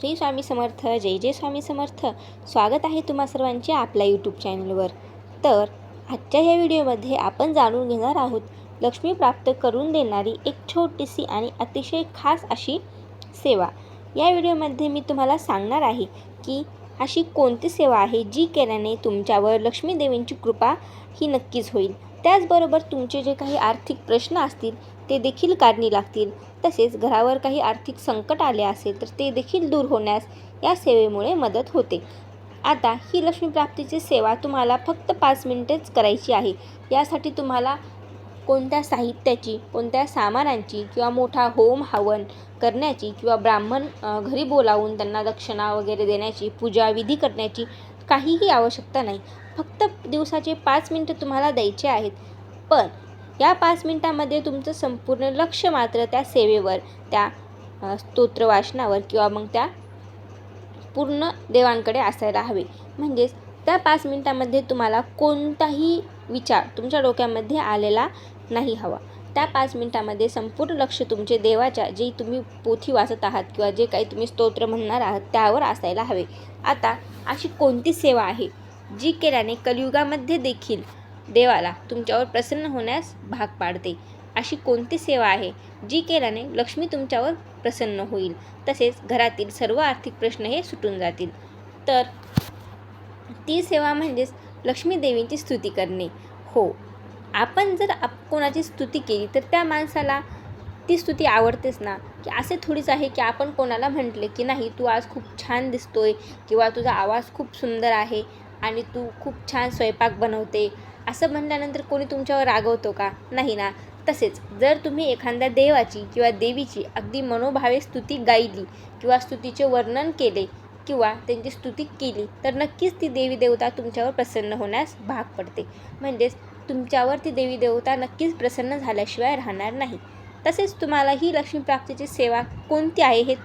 श्री स्वामी समर्थ. जय जय स्वामी समर्थ. स्वागत आहे तुम्हा सर्वांचे आपल्या यूट्यूब चॅनलवर. तर आजच्या या व्हिडिओमध्ये आपण जाणून घेणार आहोत लक्ष्मी प्राप्त करून देणारी एक छोटीशी आणि अतिशय खास अशी सेवा. या व्हिडिओमध्ये मी तुम्हाला सांगणार आहे की अशी कोणती सेवा आहे जी केल्याने तुमच्यावर लक्ष्मी देवींची कृपा ही नक्कीच होईल. त्याचबरोबर तुमचे जे काही आर्थिक प्रश्न असतील ते देखील कारणी लागतील. तसेच घरावर काही आर्थिक संकट आले असेल तर ते देखील दूर होण्यास या सेवेमुळे मदत होते. आता ही लक्ष्मी प्राप्तीची सेवा तुम्हाला फक्त 5 मिनिटेच करायची आहे. यासाठी तुम्हाला कोणत्या साहित्याची, कोणत्या सामानांची किंवा मोठा होम हवन करण्याची किंवा ब्राह्मण घरी बोलावून त्यांना दक्षिणा वगैरे देण्याची, पूजा विधी करण्याची काहीही आवश्यकता नाही. फक्त दिवसाचे 5 मिनिटं तुम्हाला द्यायचे आहेत. पण या 5 मिनिटांमध्ये तुमचं संपूर्ण लक्ष मात्र त्या सेवेवर, त्या स्तोत्र वाचनावर किंवा मग त्या पूर्ण देवांकडे असायला हवे. म्हणजेच त्या 5 मिनिटांमध्ये तुम्हाला कोणताही विचार तुमच्या डोक्यामध्ये आलेला नाही हवा. त्या 5 मिनिटांमध्ये संपूर्ण लक्ष तुमचे देवाच्या, जे तुम्ही पोथी वाचत आहात किंवा जे काही तुम्ही स्तोत्र म्हणणार आहात त्यावर असायला हवे. आता अशी कोणती सेवा आहे जी केल्याने कलियुगामध्ये देखील देवाला तुमच्यावर प्रसन्न होण्यास भाग पाडते? अशी कोणती सेवा आहे जी केल्याने लक्ष्मी तुमच्यावर प्रसन्न होईल, तसेच घरातील सर्व आर्थिक प्रश्न हे सुटून जातील? तर ती सेवा म्हणजेच लक्ष्मी देवींची स्तुती करणे. हो, आपण जर कोणाची स्तुती केली तर त्या माणसाला ती स्तुती आवडतेच ना. की असे थोडीच आहे की आपण कोणाला म्हटले की नाही तू आज खूप छान दिसतोय किंवा तुझा आवाज खूप सुंदर आहे आणि तू खूप छान स्वयंपाक बनवते, असं म्हटल्यानंतर कोणी तुमच्यावर रागवतो का? नाही ना. तसेच जर तुम्ही एखाद्या देवाची किंवा देवीची अगदी मनोभावे स्तुती गायली किंवा स्तुतीचे वर्णन केले किंवा त्यांची स्तुती केली तर नक्कीच ती देवी देवता तुमच्यावर प्रसन्न होण्यास भाग पडते. म्हणजेच तुमच्यावर ती देवी देवता नक्कीच प्रसन्न झाल्याशिवाय राहणार नाही. तसेच तुम्हाला ही लक्ष्मी प्राप्तीची सेवा कोणती आहे हे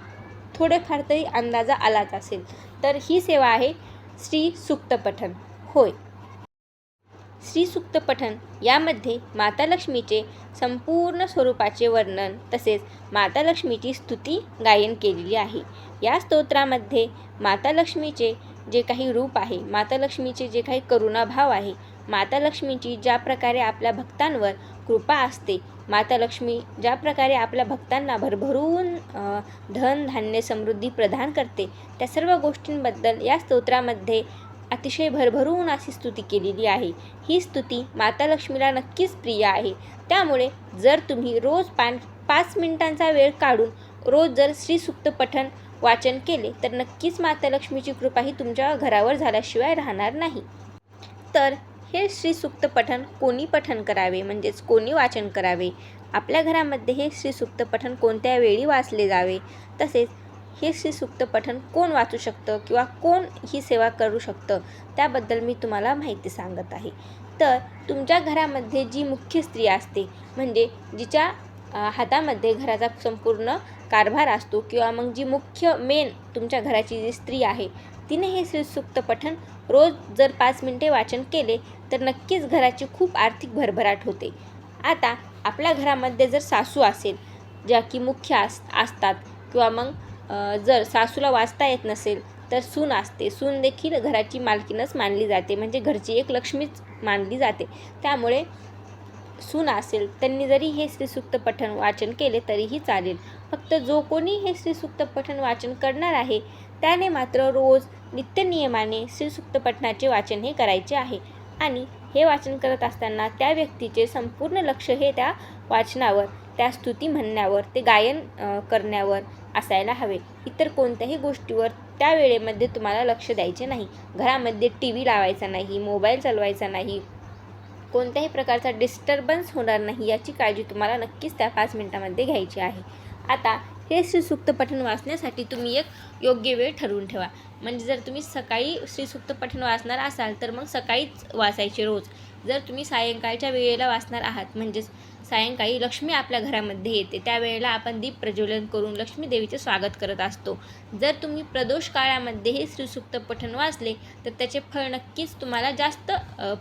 थोडेफार तरी अंदाजा आलाच असेल. तर ही सेवा आहे श्री सूक्त पठण. होय, श्री सूक्त पठण यामध्ये माता लक्ष्मीचे संपूर्ण स्वरूपाचे वर्णन तसेच माता लक्ष्मीची स्तुती गायन केलेली आहे. या स्तोत्रामध्ये माता लक्ष्मीचे जे काही रूप आहे, माता लक्ष्मीचे जे काही करुणाभाव आहे, माता लक्ष्मीची ज्या प्रकारे आपल्या भक्तांवर कृपा असते, माता लक्ष्मी ज्या प्रकारे आपल्या भक्तांना भरभरून धन धान्य समृद्धी प्रदान करते, त्या सर्व गोष्टींबद्दल या स्तोत्रामध्ये अतिशय भरभरून अशी स्तुती केलेली आहे. ही स्तुती माता लक्ष्मीला नक्कीच प्रिय आहे. त्यामुळे जर तुम्ही रोज 5 मिनिटांचा वेळ काढून रोज जर श्री सूक्त पठण वाचन केले तर नक्कीच माता लक्ष्मीची कृपा ही तुमच्या घरावर झाल्याशिवाय राहणार नाही. तर हे श्री सूक्त पठण कोणी पठण करावे, म्हणजेच कोणी वाचन करावे, आपल्या घरामध्ये हे श्री सूक्त पठण कोणत्या वेळी वाचले जावे, तसेच हे श्री सूक्त पठण कोण वाचू शकतं किंवा कोण ही सेवा करू शकतं त्याबद्दल मी तुम्हाला माहिती सांगत आहे. तर तुमच्या घरामध्ये जी मुख्य स्त्री असते, म्हणजे जिच्या हातामध्ये घराचा संपूर्ण कारभार असतो किंवा मग जी मुख्य मेन तुमच्या घराची जी स्त्री आहे, तिने हे श्री सूक्त पठण रोज जर 5 मिनिटे वाचन केले तर नक्कीच घराची खूप आर्थिक भरभराट होते. आता आपल्या घरामध्ये जर सासू असेल, ज्या की मुख्य असतात किंवा मग जर सासूला वाचता येत नसेल तर सून असते. सून देखील घराची मालकीनच मानली जाते, म्हणजे घरची एक लक्ष्मीच मानली जाते. त्यामुळे सून असेल त्यांनी जरी हे श्री सूक्त पठण वाचन केले तरीही चालेल. फक्त जो कोणी हे श्री सूक्त पठण वाचन करणार आहे त्याने मात्र रोज नित्यनियमाने श्री सूक्त पठणाचे वाचन हे करायचे आहे. आणि हे वाचन करत असताना त्या व्यक्तीचे संपूर्ण लक्ष हे त्या वाचनावर, त्या स्तुती म्हणण्यावर, ते गायन करण्यावर असायला हवे. इतर कोणत्याही गोष्टीवर त्या वेळेमध्ये तुम्हाला लक्ष द्यायचे नाही. घरामध्ये TV लावायचा नाही, मोबाईल चालवायचा नाही, कोणत्याही प्रकारचा डिस्टर्बन्स होणार नाही याची काळजी तुम्हाला नक्कीच त्या 5 मिनिटांमध्ये घ्यायची आहे. आता हे श्री सूक्त पठण वाचण्यासाठी तुम्ही एक योग्य वेळ ठरवून ठेवा. म्हणजे जर तुम्ही सकाळी श्री सूक्त पठण वाचणार असाल तर मग सकाळीच वाचायचे रोज. जर तुम्ही सायंकाळच्या वेळेला वाचणार आहात, म्हणजेच सायंकाळी लक्ष्मी आपल्या घरामध्ये येते, त्यावेळेला आपण दीप प्रज्वलन करून लक्ष्मी देवीचे स्वागत करत असतो. जर तुम्ही प्रदोष काळामध्ये हे श्री सूक्त पठण वाचले तर त्याचे फळ नक्कीच तुम्हाला जास्त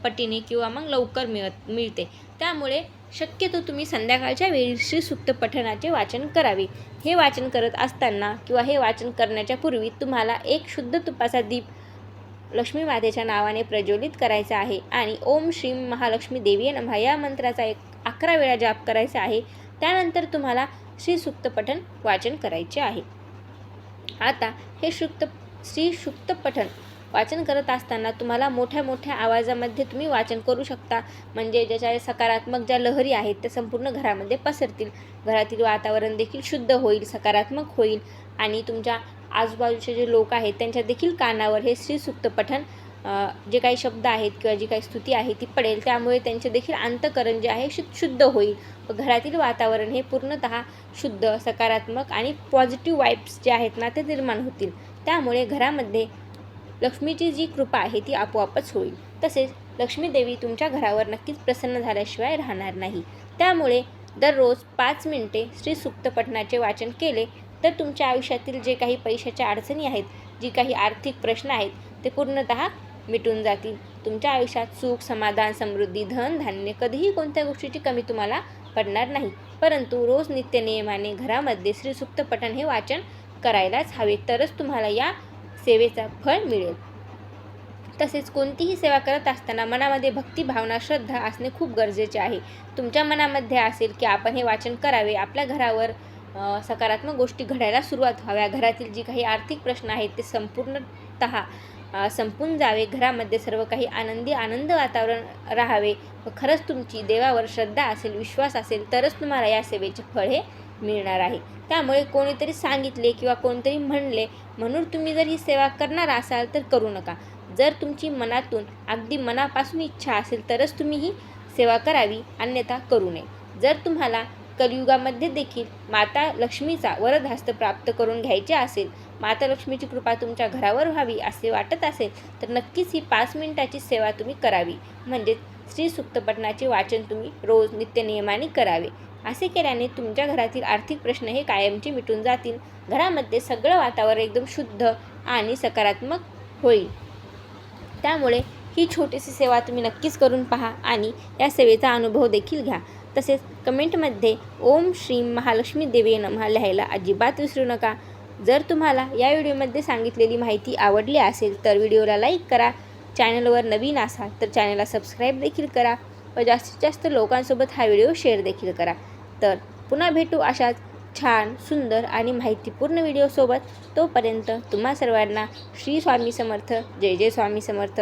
पटीने किंवा मग लवकर मिळते. त्यामुळे शक्यतो तुम्ही संध्याकाळच्या वेळी श्री सूक्त पठणाचे वाचन करावे. हे वाचन करत असताना किंवा हे वाचन करण्याच्या पूर्वी तुम्हाला एक शुद्ध तुपाचा दीप लक्ष्मी मातेच्या नावाने प्रज्वलित करायचा आहे आणि ओम श्रीं महालक्ष्मी देवी नमः या मंत्राचा 11 वेळा जाप करायचा आहे. त्यानंतर तुम्हाला श्री सूक्त पठण वाचन करायचे आहे. आता हे श्री सूक्त पठण वाचन करत असताना तुम्हाला मोठ्या मोठ्या आवाजामध्ये तुम्ही वाचन करू शकता, म्हणजे ज्याच्या सकारात्मक ज्या लहरी आहेत त्या संपूर्ण घरामध्ये पसरतील. घरातील वातावरण देखील शुद्ध होईल, सकारात्मक होईल आणि तुमच्या आजूबाजूचे जे लोक आहेत त्यांच्या देखील कानावर हे श्री सूक्त पठण जे काही शब्द आहेत किंवा जी काही स्तुती आहे ती पडेल. त्यामुळे त्यांचे देखील अंतःकरण जे आहे शुद्ध होईल व घरातील वातावरण हे पूर्णतः शुद्ध, सकारात्मक आणि पॉझिटिव्ह वाईब्स जे आहेत ना ते निर्माण होतील. त्यामुळे घरामध्ये लक्ष्मीची जी कृपा आहे ती आपोआपच होईल. तसेच लक्ष्मी देवी तुमच्या घरावर नक्कीच प्रसन्न झाल्याशिवाय राहणार नाही. त्यामुळे दररोज 5 मिनिटे श्री सूक्त पठणाचे वाचन केले तर तुमच्या आयुष्यातील जे काही पैशाच्या अडचणी आहेत, जी काही आर्थिक प्रश्न आहेत ते पूर्णतः मिटून जातील. तुमच्या आयुष्यात सुख, समाधान, समृद्धी, धन, धान्य कधीही कोणत्या गोष्टीची कमी तुम्हाला पडणार नाही. परंतु रोज नित्य नियमाने घरामध्ये श्री सूक्त पठण हे वाचन करायलाच हवे, तरच तुम्हाला या सेवेचा फळ मिळेल. तसेच कोणतीही सेवा करत असताना मनामध्ये भक्ती, भावना, श्रद्धा असणे खूप गरजेचे आहे. तुमच्या मनामध्ये असेल की आपण हे वाचन करावे, आपल्या घरावर सकारात्मक गोष्टी घडायला सुरुवात व्हाव्या, घरातील जी काही आर्थिक प्रश्न आहेत ते संपूर्णतः संपून जावे, घरामध्ये सर्व काही आनंद वातावरण राहावे व खरंच तुमची देवावर श्रद्धा असेल, विश्वास असेल तरच तुम्हाला या सेवेचे फळ हे मिळणार आहे. त्यामुळे कोणीतरी सांगितले किंवा कोणतरी म्हणले म्हणून तुम्ही जर ही सेवा करणार असाल तर करू नका. जर तुमची मनातून अगदी मनापासून इच्छा असेल तरच तुम्ही ही सेवा करावी, अन्यथा करू नये. जर तुम्हाला कलियुगामध्ये देखील माता लक्ष्मीचा वरदहस्त प्राप्त करून घ्यायचे असेल, माता लक्ष्मीची कृपा तुमच्या घरावर व्हावी असे वाटत असेल तर नक्कीच ही 5 मिनिटाची सेवा तुम्ही करावी. म्हणजेच श्री सूक्त पठणाचे वाचन तुम्ही रोज नित्यनियमाने करावे. असे केल्याने तुमच्या घरातील आर्थिक प्रश्न हे कायमचे मिटून जातील. घरामध्ये सगळं वातावरण एकदम शुद्ध आणि सकारात्मक होईल. त्यामुळे ही छोटीशी सेवा तुम्ही नक्कीच करून पहा आणि या सेवेचा अनुभव देखील घ्या. तसेच कमेंटमध्ये ओम श्रीं महालक्ष्मी देवी नमः लिहायला अजिबात विसरू नका. जर तुम्हाला या व्हिडिओमध्ये सांगितलेली माहिती आवडली असेल तर व्हिडिओला लाईक करा. चॅनलवर नवीन असाल तर चॅनलला सबस्क्राईब देखील करा व जास्तीत जास्त लोकांसोबत हा व्हिडिओ शेअर देखील करा. तर पुन्हा भेटू अशाच छान, सुंदर आणि माहितीपूर्ण व्हिडिओसोबत. तोपर्यंत तुम्हा सर्वांना श्री स्वामी समर्थ. जय जय स्वामी समर्थ.